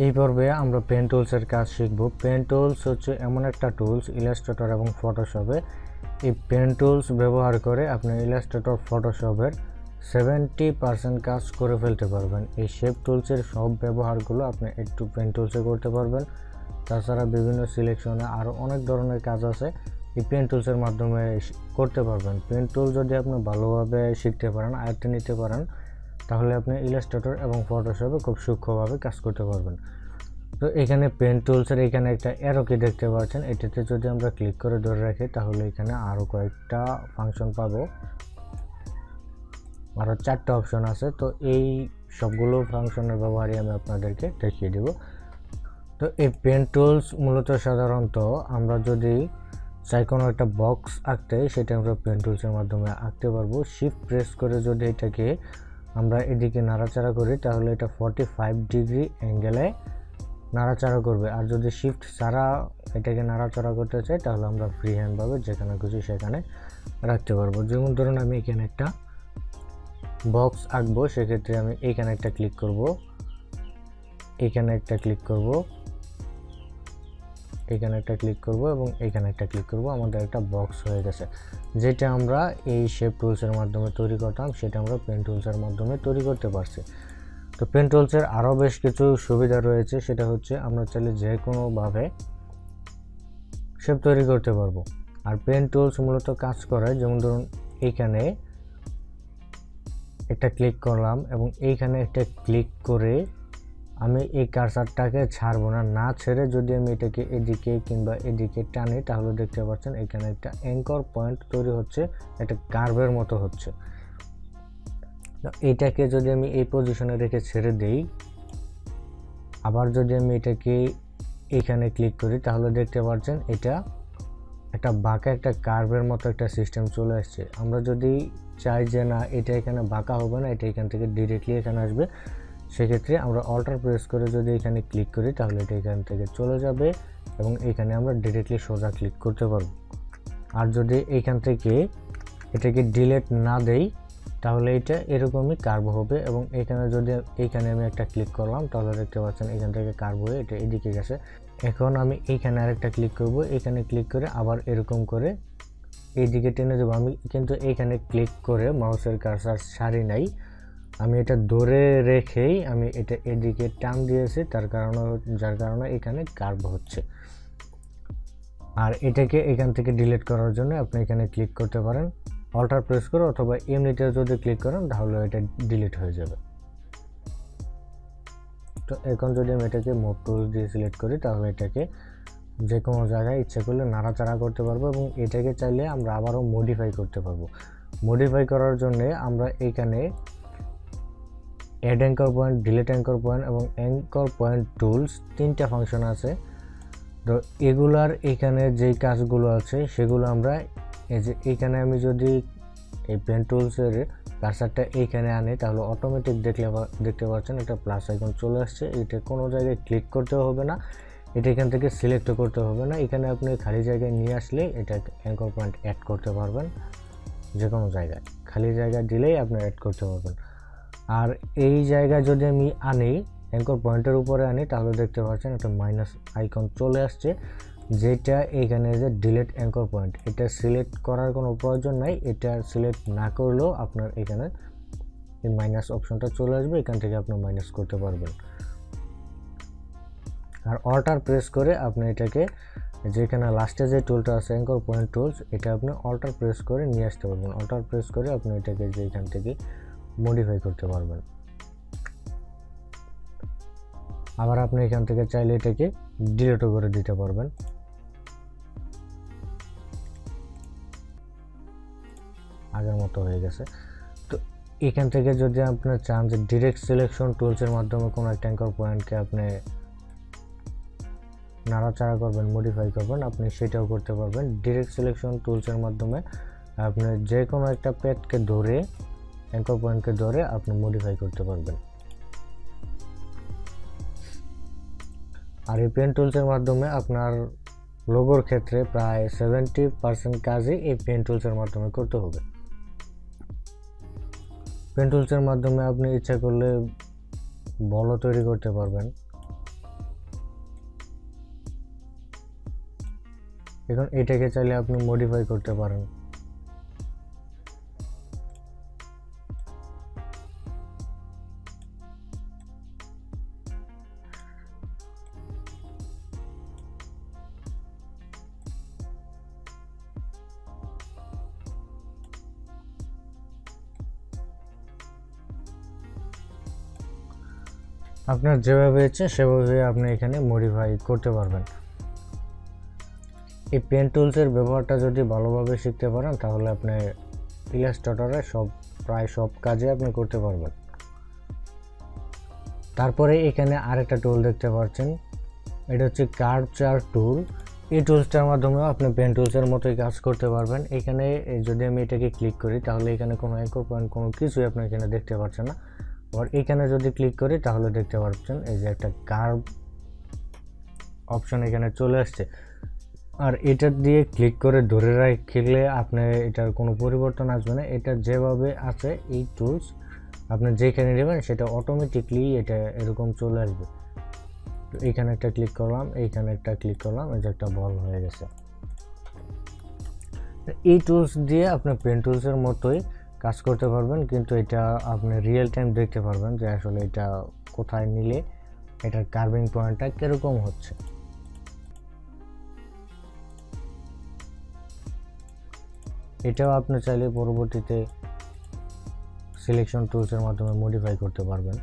এই পর্বে আমরা পেন টুলসের কাজ শিখব। পেন টুলস হচ্ছে এমন একটা টুলস ইলাস্ট্রেটর এবং ফটোশপে। এই পেন টুলস ব্যবহার করে আপনি ইলাস্ট্রেটর ফটোশপের 70% কাজ করে ফেলতে পারবেন। এই শেপ টুলসের সব ব্যবহারগুলো আপনি একটু পেন টুলসে করতে পারবেন। তাছাড়া বিভিন্ন সিলেকশনে আরও অনেক ধরনের কাজ আছে এই পেন টুলসের মাধ্যমে করতে পারবেন। পেন টুল যদি আপনি ভালোভাবে শিখতে পারেন, আয়ত্তে নিতে পারেন, তাহলে আপনি ইলাস্ট্রেটর এবং ফটোশপে খুব সূক্ষ্মভাবে কাজ করতে পারবেন। তো এখানে পেন টুলসের এখানে একটা অ্যারো কি দেখতে পাচ্ছেন, এটাতে যদি আমরা ক্লিক করে ধরে রাখি তাহলে এখানে আরও কয়েকটা ফাংশন পাবো, আরও 4টা অপশন আছে। তো এই সবগুলো ফাংশনের ব্যবহারই আমি আপনাদেরকে দেখিয়ে দেব। তো এই পেন টুলস মূলত সাধারণত আমরা যদি চাই কোনো একটা বক্স আঁকতে, সেটা আমরা পেন টুলসের মাধ্যমে আঁকতে পারবো। শিফট প্রেস করে যদি এটাকে আমরা এদিকে নাড়াচাড়া করি তাহলে এটা 45 ডিগ্রি অ্যাঙ্গেলে নাড়াচাড়া করবে। আর যদি শিফট ছাড়া এটাকে নাড়াচাড়া করতে চাই তাহলে আমরা ফ্রি হ্যান্ডভাবে যেখানে খুশি সেখানে রাখতে পারবো। যেমন ধরুন আমি এখানে একটা বক্স আঁকবো, সেক্ষেত্রে আমি এইখানে একটা ক্লিক করব, এখানে একটা ক্লিক করব, এখানে একটা ক্লিক করব এবং এখানে একটা ক্লিক করব। আমাদের একটা বক্স হয়ে গেছে। যেটা আমরা এই শেপ টুলসের মাধ্যমে তৈরি করতাম সেটা আমরা পেন টুলসের মাধ্যমে তৈরি করতে পারছি। তো পেন টুলসের আরও বেশ কিছু সুবিধা রয়েছে, সেটা হচ্ছে আমরা চাইলে যে কোনোভাবে শেপ তৈরি করতে পারবো। আর পেন টুলস মূলত কাজ করে, যেমন ধরুন এইখানে একটা ক্লিক করলাম এবং এইখানে একটা ক্লিক করে আমি এই কার্সারটাকে ছাড়বো না, না ছেড়ে যদি আমি এটাকে এদিকে কিংবা এদিকে টানি তাহলে দেখতে পাচ্ছেন এখানে একটা অ্যাঙ্কর পয়েন্ট তৈরি হচ্ছে, একটা কার্ভের মতো হচ্ছে। এইটাকে যদি আমি এই পজিশনে রেখে ছেড়ে দেই, আবার যদি আমি এটাকে এখানে ক্লিক করি তাহলে দেখতে পাচ্ছেন এটা একটা বাঁকা একটা কার্ভের মতো একটা সিস্টেম চলে আসছে। আমরা যদি চাই যে না এটা এখানে বাঁকা হবে না, এটা এখান থেকে ডিরেক্টলি এখানে আসবে, সেক্ষেত্রে আমরা অল্টার প্রেস করে যদি এখানে ক্লিক করি তাহলে এটা এখান থেকে চলে যাবে এবং এখানে আমরা ডিরেক্টলি সোজা ক্লিক করতে পারবো। আর যদি এইখান থেকে এটাকে ডিলিট না দেই তাহলে এটা এরকমই কার্ভ হবে এবং এখানে যদি এইখানে আমি একটা ক্লিক করলাম তাহলে দেখতে পাচ্ছেন এখান থেকে কার্ভ হয়ে এটা এদিকে গেছে। এখন আমি এইখানে আরেকটা ক্লিক করব, এখানে ক্লিক করে আবার এরকম করে এইদিকে টেনে দেবো। আমি কিন্তু এইখানে ক্লিক করে মাউসের কার্সার সারি নাই, আমি এটা ধরে রেখেই আমি এটা এদিকে টান দিয়েছি, যার কারণে এখানে কার্ভ হচ্ছে। আর এটাকে এখান থেকে ডিলিট করার জন্য আপনি এখানে ক্লিক করতে পারেন অল্টার প্রেস করে, অথবা এমনিতে যদি ক্লিক করেন তাহলে এটা ডিলিট হয়ে যাবে। তো এখন যদি আমি এটাকে মুভ টুলস দিয়ে সিলেক্ট করি তাহলে এটাকে যে কোনো জায়গায় ইচ্ছে করলে নাড়াচাড়া করতে পারবো এবং এটাকে চাইলে আমরা আবারও মডিফাই করতে পারবো। মডিফাই করার জন্য আমরা এখানে add anchor point, delete anchor point এবং অ্যাঙ্কর পয়েন্ট টুলস 3টা ফাংশন আছে। তো এগুলার এখানে যেই কাজগুলো আছে সেগুলো আমরা এই যে এইখানে আমি যদি এই পেন টুলসের কার্সারটা এইখানে আনি তাহলে অটোমেটিক দেখতে পাচ্ছেন একটা প্লাস আইকন চলে আসছে। এটা কোনো জায়গায় ক্লিক করতেও হবে না, এটা এখান থেকে সিলেক্টও করতে হবে না। এখানে আপনি খালি জায়গায় নিয়ে আসলে এটা অ্যাঙ্কর পয়েন্ট অ্যাড করতে পারবেন, যে কোনো জায়গায় খালি জায়গা দিলেই আপনি অ্যাড করতে পারবেন। আর এই জায়গায় যদি আমি আনি অ্যাঙ্কর পয়েন্টের উপরে আনি তাহলে দেখতে পাচ্ছেন একটা মাইনাস আইকন চলে আসছে, যেটা এখানে যে ডিলিট অ্যাঙ্কর পয়েন্ট, এটা সিলেক্ট করার কোনো প্রয়োজন নাই। এটা সিলেক্ট না করলেও আপনার এখানে এই মাইনাস অপশনটা চলে আসবে, এখান থেকে আপনি মাইনাস করতে পারবেন। আর অল্টার প্রেস করে আপনি এটাকে যেখানে লাস্টে যে টুলটা আছে অ্যাঙ্কর পয়েন্ট টুলস, এটা আপনি অল্টার প্রেস করে নিয়ে আসতে পারবেন। অল্টার প্রেস করে আপনি এটাকে যে এখান থেকে মডিফাই করতে পারবেন। আবার আপনি এখান থেকে চাইলে এটাকে ডিলিটও করে দিতে পারবেন। আগের মতো হয়ে গেছে। তো এখান থেকে যদি আপনি চান যে ডিরেক্ট সিলেকশন টুলসের মাধ্যমে কোনো একটা অ্যাঙ্কর পয়েন্টকে আপনি নাড়াচাড়া করবেন, মডিফাই করবেন, আপনি সেটাও করতে পারবেন। ডিরেক্ট সিলেকশন টুলসের মাধ্যমে আপনি যে কোনো একটা প্যাডকে ধরে, অ্যাঙ্কর পয়েন্টকে ধরে আপনি মডিফাই করতে পারবেন। আর এই পেন টুলসের মাধ্যমে আপনার লোগোর ক্ষেত্রে প্রায় 70% কাজই এই পেন টুলসের মাধ্যমে করতে হবে। পেন টুলসের মাধ্যমে আপনি ইচ্ছা করলে বলও তৈরি করতে পারবেন, এখন এটাকে চাইলে আপনি মডিফাই করতে পারেন। আপনার যেভাবে ইচ্ছে সেভাবে আপনি এখানে মডিফাই করতে পারবেন। এই পেন টুলসের ব্যবহারটা যদি ভালোভাবে শিখতে পারেন তাহলে আপনি ইলাস্ট্রেটরে প্রায় সব কাজে আপনি করতে পারবেন। তারপরে এখানে আরেকটা টুল দেখতে পাচ্ছেন, এটা হচ্ছে কার্ভচার টুল। এই টুলসটার মাধ্যমে আপনি পেন টুলসের মতোই কাজ করতে পারবেন। এখানে যদি আমি এটাকে ক্লিক করি তাহলে এখানে কোনো অ্যাঙ্কর পয়েন্ট কোনো কিছুই আপনি এখানে দেখতে পাচ্ছেন না। আর এখানে যদি ক্লিক করি তাহলে দেখতে পাচ্ছেন এই যে একটা কার্ভ অপশন এখানে চলে আসছে। আর এটা দিয়ে ক্লিক করে ধরে রাখলে আপনার এটার কোনো পরিবর্তন আসবে না। এটা যেভাবে আছে এই টুলস আপনি যেখানে নেবেন সেটা অটোমেটিকলি এটা এরকম চলে আসবে। তো এখানে একটা ক্লিক করলাম, এইখানে একটা ক্লিক করলাম, এই যে একটা বল হয়ে গেছে। এই টুলস দিয়ে আপনি পেন টুলসের মতোই কাজ করতে পারবেন, কিন্তু এটা আপনি রিয়েল টাইম দেখতে পারবেন যে আসলে এটা কোথায় নিলে এটার কার্ভিং পয়েন্টটা কিরকম হচ্ছে। এটাও আপনি চাইলে পরবর্তীতে সিলেকশন টুলসের মাধ্যমে মডিফাই করতে পারবেন।